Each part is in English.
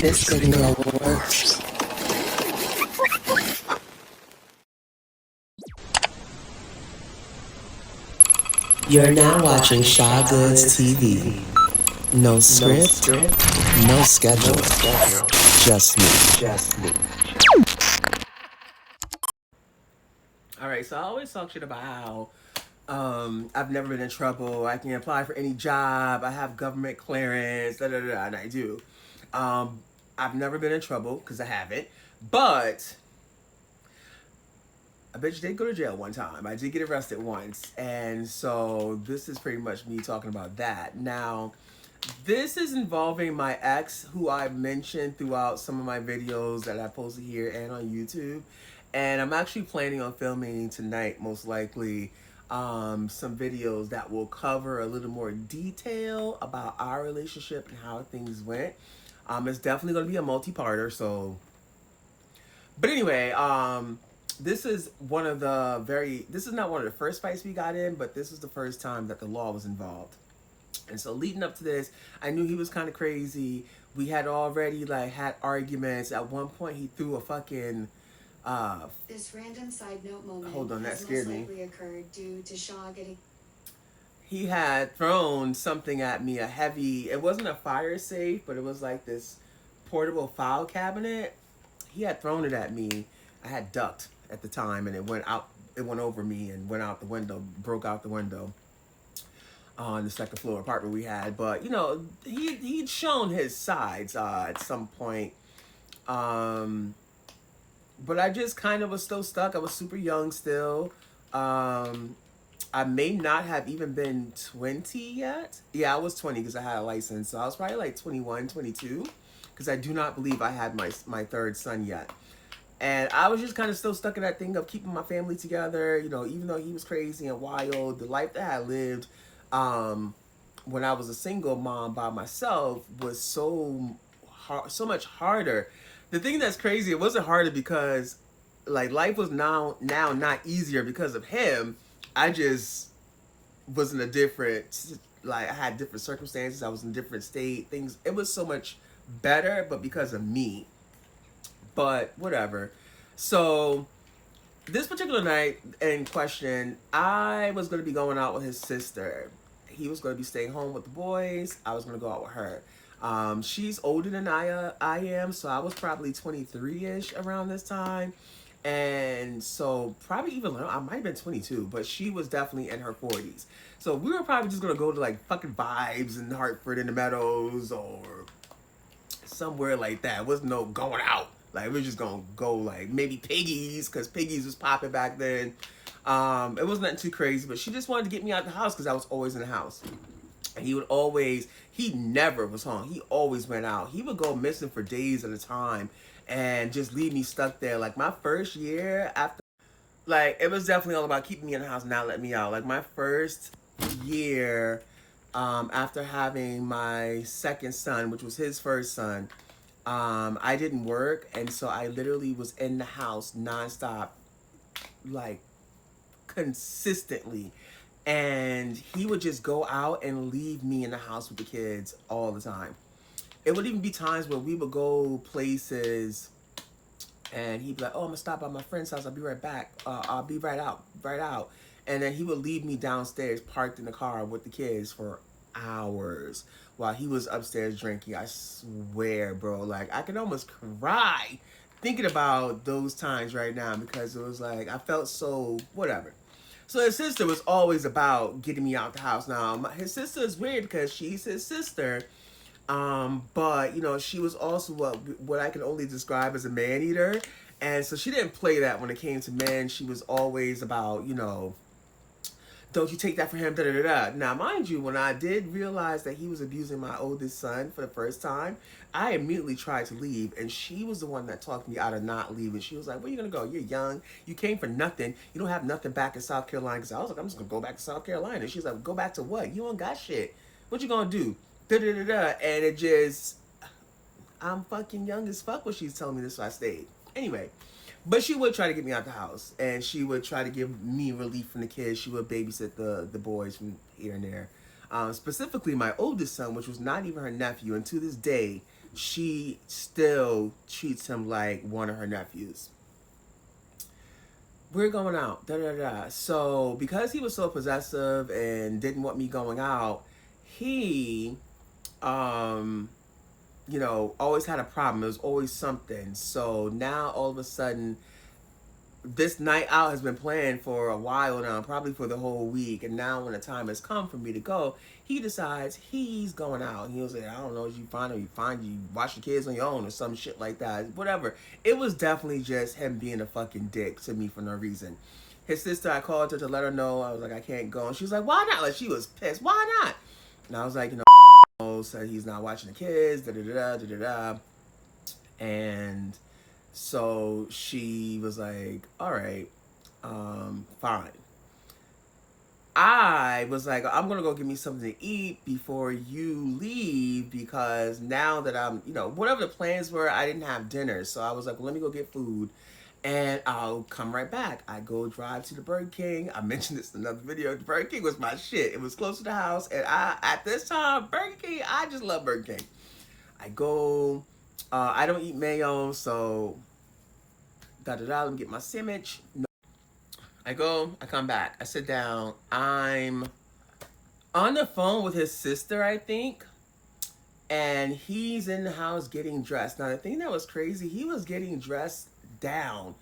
This signal works. You're now watching Shaw Goods TV. No script, no schedule, just me. Alright, so I always talk shit about how I've never been in trouble. I can apply for any job. I have government clearance, and I do. I've never been in trouble because I haven't. But I bitch did go to jail one time. I did get arrested once. And so this is pretty much me talking about that. Now, this is involving my ex, who I've mentioned throughout some of my videos that I posted here and on YouTube. And I'm actually planning on filming tonight, most likely, some videos that will cover a little more detail about our relationship and how things went. It's definitely going to be a multi-parter, so... But anyway, this is this is not one of the first fights we got in, but this is the first time that the law was involved. And so leading up to this, I knew he was kind of crazy. We had already had arguments. At one point, he threw a fucking... this random side note moment hold on, that has scared most me. likely occurred due to Shaw getting... He had thrown something at me, it wasn't a fire safe, but it was like this portable file cabinet. He had thrown it at me. I had ducked at the time, and it went over me and went out the window, broke out the window on the second floor apartment we had. But, he'd shown his sides at some point. But I just kind of was still stuck. I was super young still. I may not have even been 20 yet. Yeah, I was 20 because I had a license. So I was probably 21, 22. Because I do not believe I had my third son yet. And I was just kind of still stuck in that thing of keeping my family together. Even though he was crazy and wild, the life that I lived when I was a single mom by myself was so much harder. The thing that's crazy, it wasn't harder because life was now not easier because of him. I just was in a different, I had different circumstances. I was in a different state. It was so much better, but because of me. But whatever. So this particular night in question, I was going to be going out with his sister. He was going to be staying home with the boys. I was going to go out with her. She's older than I am, so I was probably 23-ish around this time. And so probably even, I might have been 22, but she was definitely in her 40s. So we were probably just going to go to fucking Vibes in Hartford in the Meadows or somewhere like that. It was no going out. We're just going to go maybe Piggy's, because Piggy's was popping back then. It wasn't nothing too crazy, but she just wanted to get me out the house because I was always in the house. And he never was home. He always went out. He would go missing for days at a time and just leave me stuck there. My first year after, it was definitely all about keeping me in the house and not letting me out. My first year after having my second son, which was his first son, I didn't work. And so I literally was in the house nonstop, consistently. And he would just go out and leave me in the house with the kids all the time. It would even be times where we would go places and he'd be like, oh, I'm gonna stop by my friend's house. I'll be right back. I'll be right out. And then he would leave me downstairs parked in the car with the kids for hours while he was upstairs drinking. I swear, bro, I could almost cry thinking about those times right now because it was I felt so whatever. So his sister was always about getting me out the house. Now, his sister is weird because she's his sister, but she was also what I can only describe as a man eater, and so she didn't play that when it came to men. She was always about don't you take that for him, da da da. Now, mind you, when I did realize that he was abusing my oldest son for the first time, I immediately tried to leave, and she was the one that talked me out of not leaving. She was like, where are you going to go? You're young. You came for nothing. You don't have nothing back in South Carolina. Because I was like, I'm just going to go back to South Carolina. And she's like, go back to what? You don't got shit. What you going to do? Da da da da. And it just, I'm fucking young as fuck when she's telling me this, so I stayed. Anyway. But she would try to get me out the house, and she would try to give me relief from the kids. She would babysit the boys from here and there. Specifically, my oldest son, which was not even her nephew, and to this day, she still treats him like one of her nephews. We're going out, da da da. So because he was so possessive and didn't want me going out, he, um, always had a problem. It was always something. So now all of a sudden, this night out has been planned for a while now, probably for the whole week. And now when the time has come for me to go, he decides he's going out. And he was like, I don't know, you watch the kids on your own or some shit like that. Whatever. It was definitely just him being a fucking dick to me for no reason. His sister, I called her to let her know. I was like, I can't go. And she was like, why not? Like, she was pissed. Why not? And I was like, said he's not watching the kids, da da da da da da. And so she was like, all right, fine. I was like, I'm gonna go get me something to eat before you leave, because now that I'm, whatever the plans were, I didn't have dinner. So I was like, well, let me go get food and I'll come right back. I go drive to the Burger King. I mentioned this in another video. The Burger King was my shit. It was close to the house. And at this time, Burger King, I just love Burger King. I go, I don't eat mayo, so let me get my sandwich. No. I go, I come back, I sit down. I'm on the phone with his sister, I think, and he's in the house getting dressed. Now, the thing that was crazy, he was getting dressed down,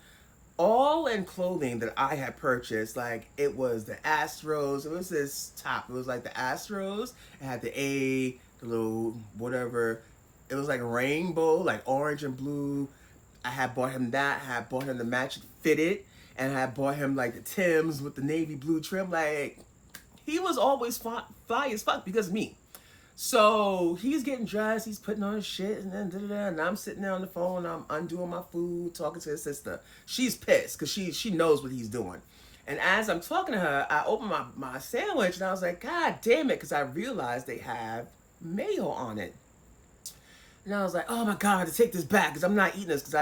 all in clothing that I had purchased. Like, it was the Astros, it was this top, it was like the Astros, it had the A, the little whatever, it was like rainbow, like orange and blue. I had bought him that, I had bought him the match fitted, and I had bought him like the Timbs with the navy blue trim. Like, he was always fly as fuck because of me. So he's getting dressed, he's putting on his shit, and then and I'm sitting there on the phone, I'm undoing my food, talking to his sister. She's pissed because she knows what he's doing. And as I'm talking to her, I open my sandwich and I was like, God damn it, because I realized they have mayo on it. And I was like, oh my God, to take this back, because I'm not eating this, because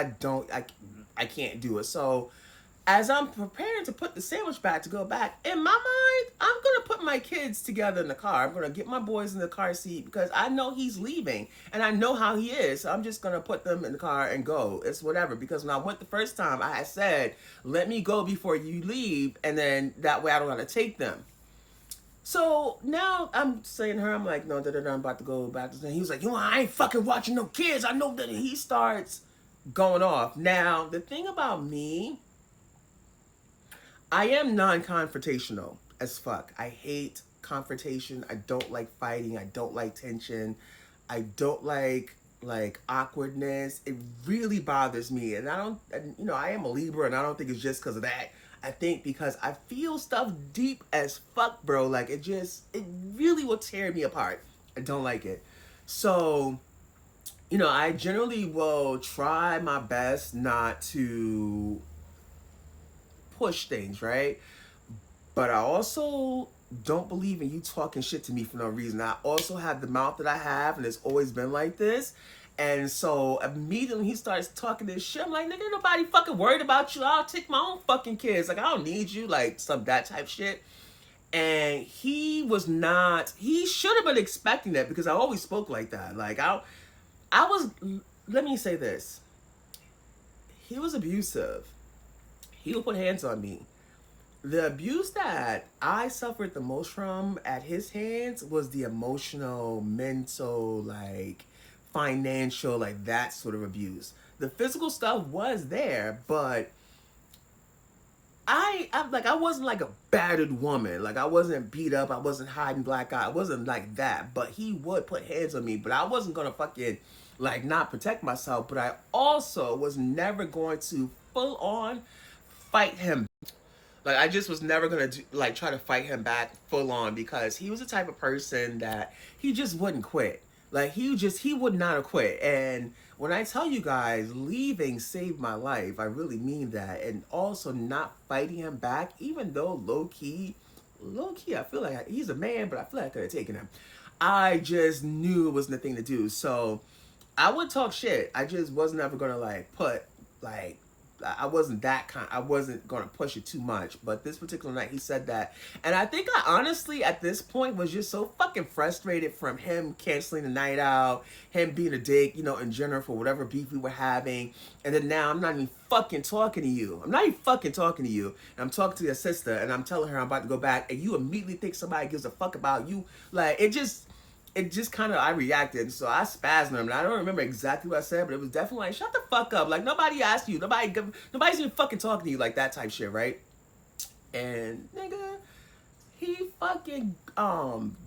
I can't do it. So as I'm preparing to put the sandwich back to go back, in my mind, I'm going to put my kids together in the car. I'm going to get my boys in the car seat because I know he's leaving and I know how he is. So I'm just going to put them in the car and go. It's whatever. Because when I went the first time, I had said, let me go before you leave. And then that way I don't have to take them. So now I'm saying to her, I'm like, no, I'm about to go back. And he was like, I ain't fucking watching no kids. I know that. He starts going off. Now, the thing about me, I am non-confrontational as fuck. I hate confrontation. I don't like fighting. I don't like tension. I don't like awkwardness. It really bothers me. And I am a Libra, and I don't think it's just because of that. I think because I feel stuff deep as fuck, bro. Like, it really will tear me apart. I don't like it. So, I generally will try my best not to push things, right? But I also don't believe in you talking shit to me for no reason. I also have the mouth that I have, and it's always been like this. And so immediately he starts talking this shit. I'm like, nigga, nobody fucking worried about you. I'll take my own fucking kids. Like, I don't need you. Like, that type shit. And he should have been expecting that, because I always spoke like that. Like, let me say this. He was abusive. He would put hands on me. The abuse that I suffered the most from at his hands was the emotional, mental, financial, that sort of abuse. The physical stuff was there, but I wasn't like a battered woman. Like, I wasn't beat up. I wasn't hiding black eye. I wasn't like that. But he would put hands on me. But I wasn't gonna fucking not protect myself. But I also was never going to full on fight him. Like, I just was never gonna try to fight him back full on, because he was the type of person that he just wouldn't quit. Like, he would not have quit. And when I tell you guys, leaving saved my life, I really mean that. And also not fighting him back, even though low key, I feel like he's a man, but I feel like I could have taken him. I just knew it wasn't the thing to do. So I would talk shit. I just was never gonna put I wasn't that kind. I wasn't gonna push it too much. But this particular night, he said that, and I think I honestly at this point was just so fucking frustrated from him canceling the night out, him being a dick, you know, in general for whatever beef we were having, and then now I'm not even fucking talking to you. I'm not even fucking talking to you. And I'm talking to your sister, and I'm telling her I'm about to go back, and you immediately think somebody gives a fuck about you. Like it just kind of, I reacted, so I spazzed him, and I don't remember exactly what I said, but it was definitely like, shut the fuck up, like, nobody asked you, nobody's even fucking talking to you, like, that type shit, right? And, nigga, he fucking,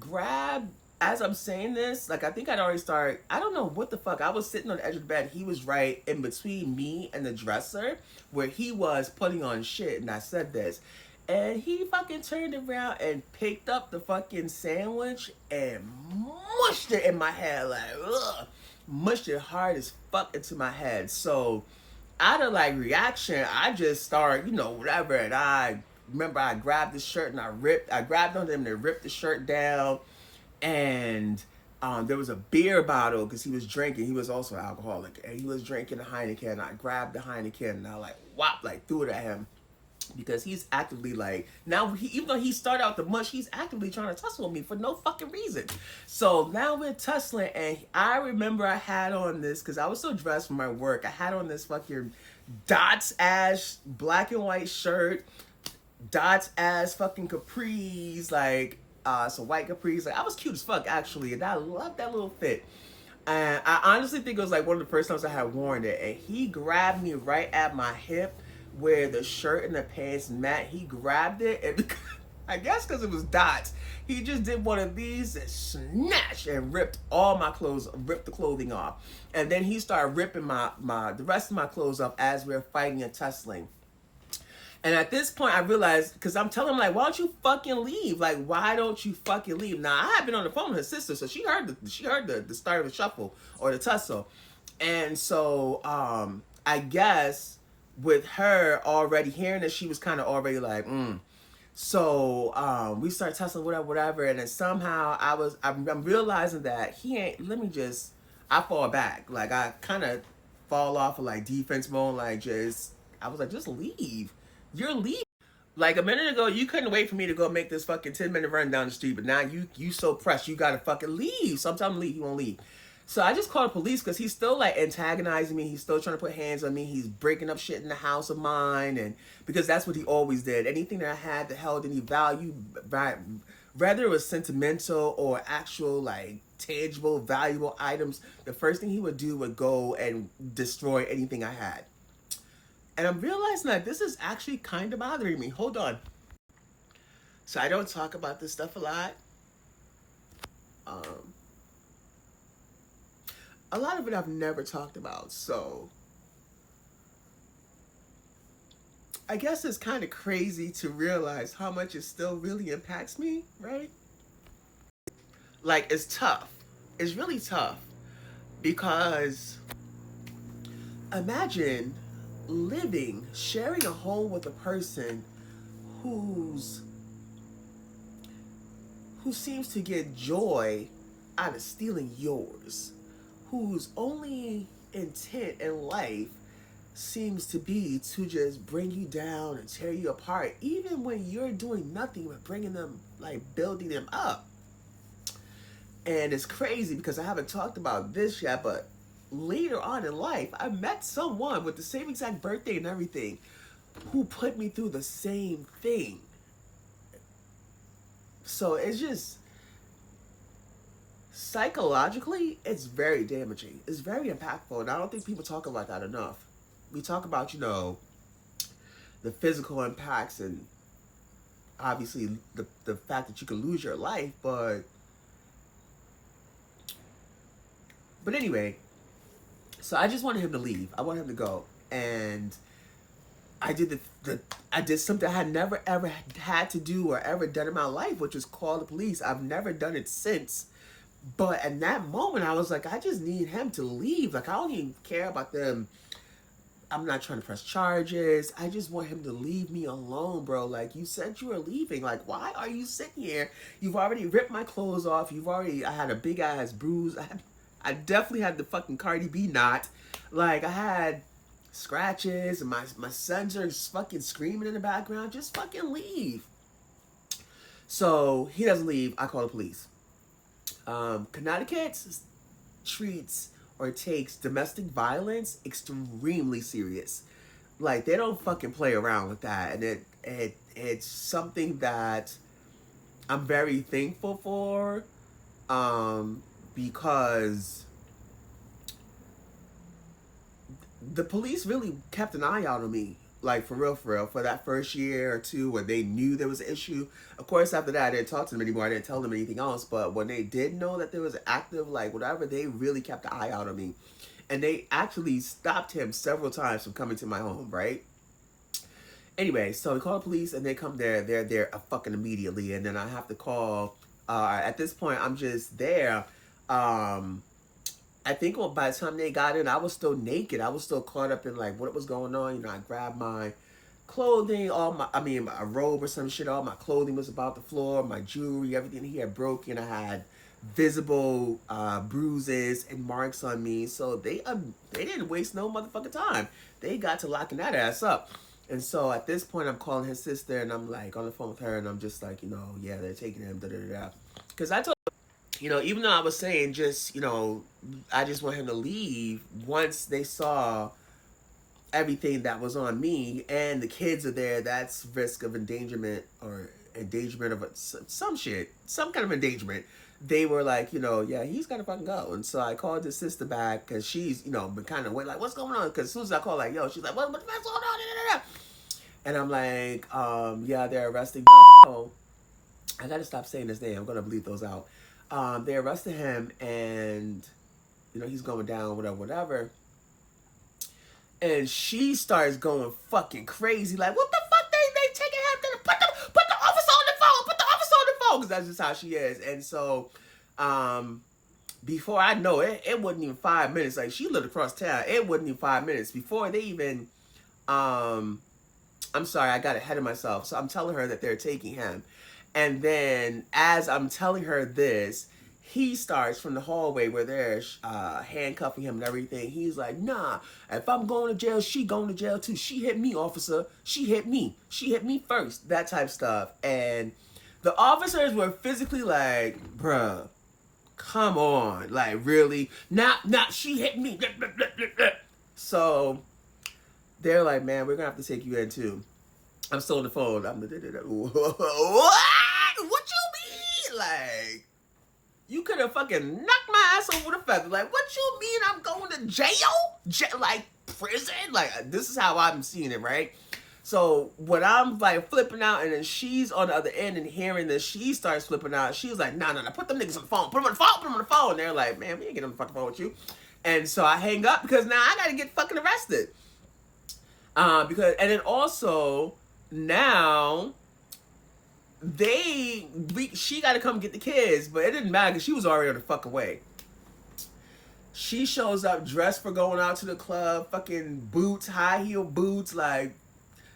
grabbed, as I'm saying this, like, I think I'd already started, I don't know what the fuck, I was sitting on the edge of the bed, he was right in between me and the dresser, where he was putting on shit, and I said this, and he fucking turned around and picked up the fucking sandwich and mushed it in my head. Like, ugh. Mushed it hard as fuck into my head. So, out of like reaction, I just started, you know, whatever. And I remember I grabbed the shirt and I grabbed on him and ripped the shirt down. And there was a beer bottle because he was drinking. He was also an alcoholic. And he was drinking a Heineken. And I grabbed the Heineken and I like, whop, like threw it at him. Because he's actively like, now even though he started out the mush, he's actively trying to tussle with me for no fucking reason. So now we're tussling, and I remember I had on this, because I was so dressed for my work, I had on this fucking Dots ass black and white shirt, Dots ass fucking capris, like some white capris. Like, I was cute as fuck actually, and I loved that little fit. And I honestly think it was like one of the first times I had worn it, and he grabbed me right at my hip where the shirt and the pants met. He grabbed it, and I guess because it was Dots, he just did one of these and snatched and ripped all my clothes, ripped the clothing off. And then he started ripping the rest of my clothes off as we were fighting and tussling. And at this point, I realized, because I'm telling him, like, why don't you fucking leave? Like, why don't you fucking leave? Now, I had been on the phone with her sister, so she heard the start of the shuffle or the tussle. And so, I guess with her already hearing that, she was kind of already like, So we start tussling, whatever. And then somehow I'm realizing that he ain't, I fall back. Like, I kind of fall off of like defense mode. Like, I was like, just leave. You're leaving. Like, a minute ago, you couldn't wait for me to go make this fucking 10-minute run down the street. But now you so pressed, you gotta fucking leave. Sometime leave, he won't leave. So I just called the police because he's still like antagonizing me. He's still trying to put hands on me. He's breaking up shit in the house of mine. And because that's what he always did. Anything that I had that held any value, whether it was sentimental or actual like tangible, valuable items, the first thing he would do would go and destroy anything I had. And I'm realizing that this is actually kind of bothering me. Hold on. So I don't talk about this stuff a lot. A lot of it I've never talked about, so I guess it's kind of crazy to realize how much it still really impacts me, right? Like, it's tough. It's really tough because imagine sharing a home with a person who seems to get joy out of stealing yours, whose only intent in life seems to be to just bring you down and tear you apart, even when you're doing nothing but bringing them, like building them up. And it's crazy because I haven't talked about this yet, but later on in life, I met someone with the same exact birthday and everything who put me through the same thing. So it's just, psychologically, it's very damaging. It's very impactful, and I don't think people talk about that enough. We talk about, the physical impacts and obviously the fact that you can lose your life, but anyway, so I just wanted him to leave. I wanted him to go, and I did I did something I had never ever had to do or ever done in my life, which was call the police. I've never done it since. But in that moment, I was like, I just need him to leave. Like, I don't even care about them. I'm not trying to press charges. I just want him to leave me alone, bro. Like, you said you were leaving. Like, why are you sitting here? You've already ripped my clothes off. I had a big ass bruise. I definitely had the fucking Cardi B knot. Like, I had scratches, and my sons are fucking screaming in the background. Just fucking leave. So he doesn't leave. I call the police. Connecticut treats or takes domestic violence extremely serious. Like, they don't fucking play around with that, and it's something that I'm very thankful for, because the police really kept an eye out on me, like, for real, for that first year or two when they knew there was an issue. Of course, after that, I didn't talk to them anymore. I didn't tell them anything else. But when they did know that there was an active, like, whatever, they really kept an eye out on me. And they actually stopped him several times from coming to my home, right? Anyway, so we call the police, and they come there. They're there fucking immediately. And then I have to call. At this point, I'm just there. I think by the time they got in, I was still naked. I was still caught up in, like, what was going on. You know, I grabbed my clothing, a robe or some shit. All my clothing was about the floor. My jewelry, everything he had broken. I had visible bruises and marks on me. So they didn't waste no motherfucking time. They got to locking that ass up. And so at this point, I'm calling his sister, and I'm, like, on the phone with her, and I'm just like, yeah, they're taking him, da-da-da-da. Because I told even though I was saying just, I just want him to leave, once they saw everything that was on me and the kids are there, that's risk of endangerment or endangerment of some shit, some kind of endangerment. They were like, yeah, he's got to fucking go. And so I called his sister back because she's, been kind of went like, what's going on? Because as soon as I called, like, yo, she's like, what's going on? And I'm like, yeah, they're arresting. I got to stop saying his name. I'm going to bleep those out. They arrested him, and he's going down, whatever. And she starts going fucking crazy, like, what the fuck? They taking him to put the officer on the phone, because that's just how she is. And so, before I know it, it wasn't even 5 minutes. Like, she lived across town. It wasn't even 5 minutes before they even. I'm sorry, I got ahead of myself. So I'm telling her that they're taking him. And then as I'm telling her this, he starts from the hallway where they're handcuffing him and everything. He's like, nah, if I'm going to jail, she going to jail too. She hit me, officer. She hit me. She hit me first. That type stuff. And the officers were physically like, bruh, come on. Like, really? Nah, she hit me. So they're like, man, we're going to have to take you in too. I'm still on the phone. What? What you mean? Like, you could have fucking knocked my ass over the feather. Like, what you mean I'm going to jail? Like, prison? Like, this is how I'm seeing it, right? So, when I'm, like, flipping out, and then she's on the other end and hearing this, she starts flipping out. She's like, nah, put them niggas on the phone. Put them on the phone. And they're like, man, we ain't getting on the fucking phone with you. And so I hang up because now I got to get fucking arrested. And then also, now she got to come get the kids, but it didn't matter because she was already on the fucking way. She shows up dressed for going out to the club, fucking boots, high heel boots, like,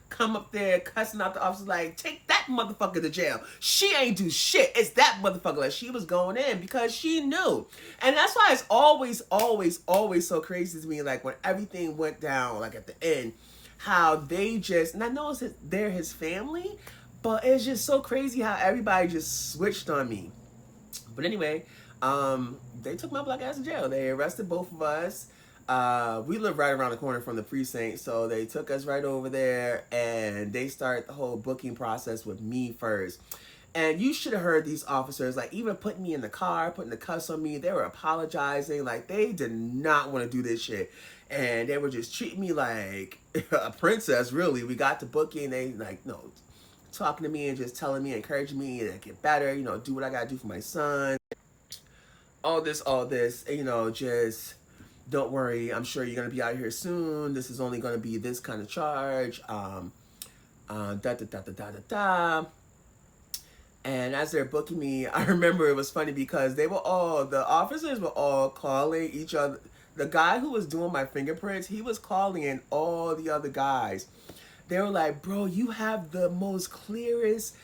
come up there cussing out the officer, like, take that motherfucker to jail. She ain't do shit. It's that motherfucker. Like, she was going in because she knew. And that's why it's always so crazy to me, like, when everything went down, like, at the end, how they just, and I know they're his family, but it's just so crazy how everybody just switched on me. But anyway, they took my black ass to jail. They arrested both of us. We live right around the corner from the precinct, so they took us right over there, and they start the whole booking process with me first. And you should have heard these officers, like, even putting me in the car, putting the cuffs on me. They were apologizing. Like, they did not want to do this shit. And they were just treating me like a princess, really. We got to booking. They, like, no, talking to me and just telling me, encouraging me to get better, do what I got to do for my son. All this, just don't worry. I'm sure you're going to be out here soon. This is only going to be this kind of charge. And as they're booking me, I remember it was funny because the officers were all calling each other. The guy who was doing my fingerprints, he was calling in all the other guys. They were like, bro, you have the most clearest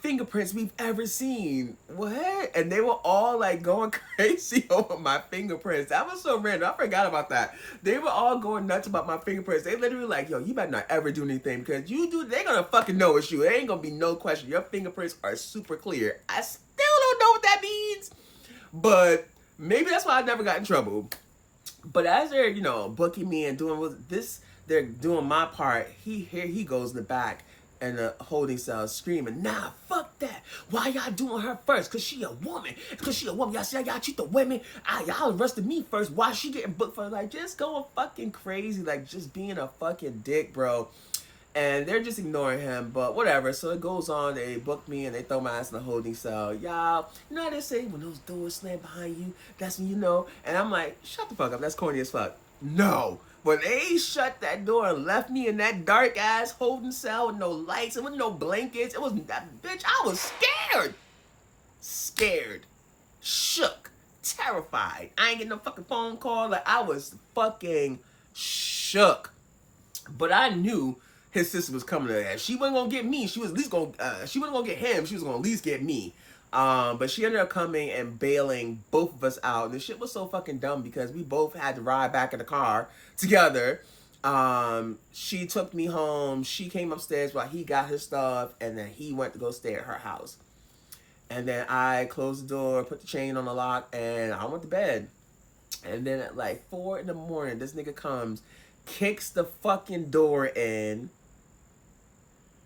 fingerprints we've ever seen. What? And they were all like going crazy over my fingerprints. That was so random. I forgot about that. They were all going nuts about my fingerprints. They literally like, yo, you better not ever do anything because you do, they're gonna fucking know it's you. There ain't gonna be no question. Your fingerprints are super clear. I still don't know what that means, but maybe that's why I never got in trouble. But as they're, you know, booking me and doing this, they're doing my part. He goes in the back and the holding cell screaming, nah, fuck that. Why y'all doing her first? Cause she a woman. Cause she a woman. Y'all see how y'all treat the women. Y'all arrested me first. Why she getting booked for? Like, just going fucking crazy. Like, just being a fucking dick, bro. And they're just ignoring him, but whatever. So it goes on. They book me and they throw my ass in the holding cell. Y'all, you know how they say when those doors slam behind you, that's when you know. And I'm like, shut the fuck up. That's corny as fuck. No. When they shut that door and left me in that dark ass holding cell with no lights and with no blankets, it was that bitch. I was scared, shook, terrified. I ain't getting no fucking phone call. Like, I was fucking shook. But I knew his sister was coming to that. She wasn't gonna get me. She was at least gonna. She wasn't gonna get him. She was gonna at least get me. But she ended up coming and bailing both of us out. And the shit was so fucking dumb because we both had to ride back in the car together. She took me home. She came upstairs while he got his stuff, and then he went to go stay at her house. And then I closed the door, put the chain on the lock, and I went to bed. And then at like 4 in the morning, this nigga comes, kicks the fucking door in.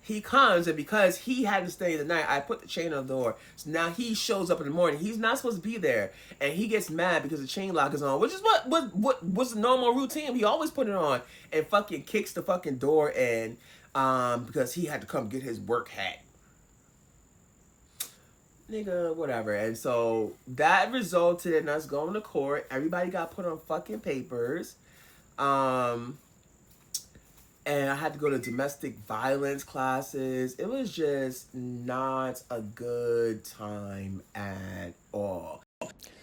He comes, and because he had to stay the night, I put the chain on the door. So now he shows up in the morning. He's not supposed to be there, and he gets mad because the chain lock is on, which is what was the normal routine. He always put it on, and fucking kicks the fucking door in, because he had to come get his work hat. Nigga, whatever. And so that resulted in us going to court. Everybody got put on fucking papers. And I had to go to domestic violence classes. It was just not a good time at all.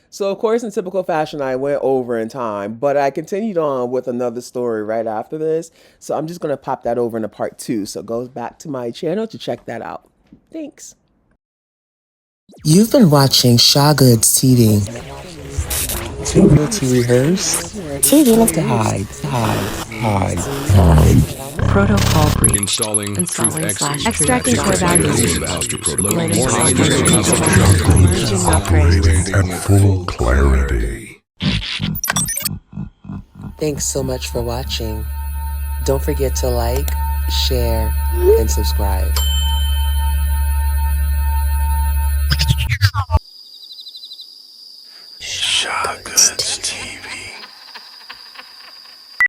So, of course, in typical fashion, I went over in time, but I continued on with another story right after this. So I'm just going to pop that over into part 2. So go back to my channel to check that out. Thanks. You've been watching Shaw Goods TV. Too real to rehearse, too real to hide. Protocol brief. Installing Installing truth slash extract. truth core values. Loading more Upgrade. At full clarity. Thanks so much for watching. Don't forget to like, share, and subscribe. Shaw Goods TV.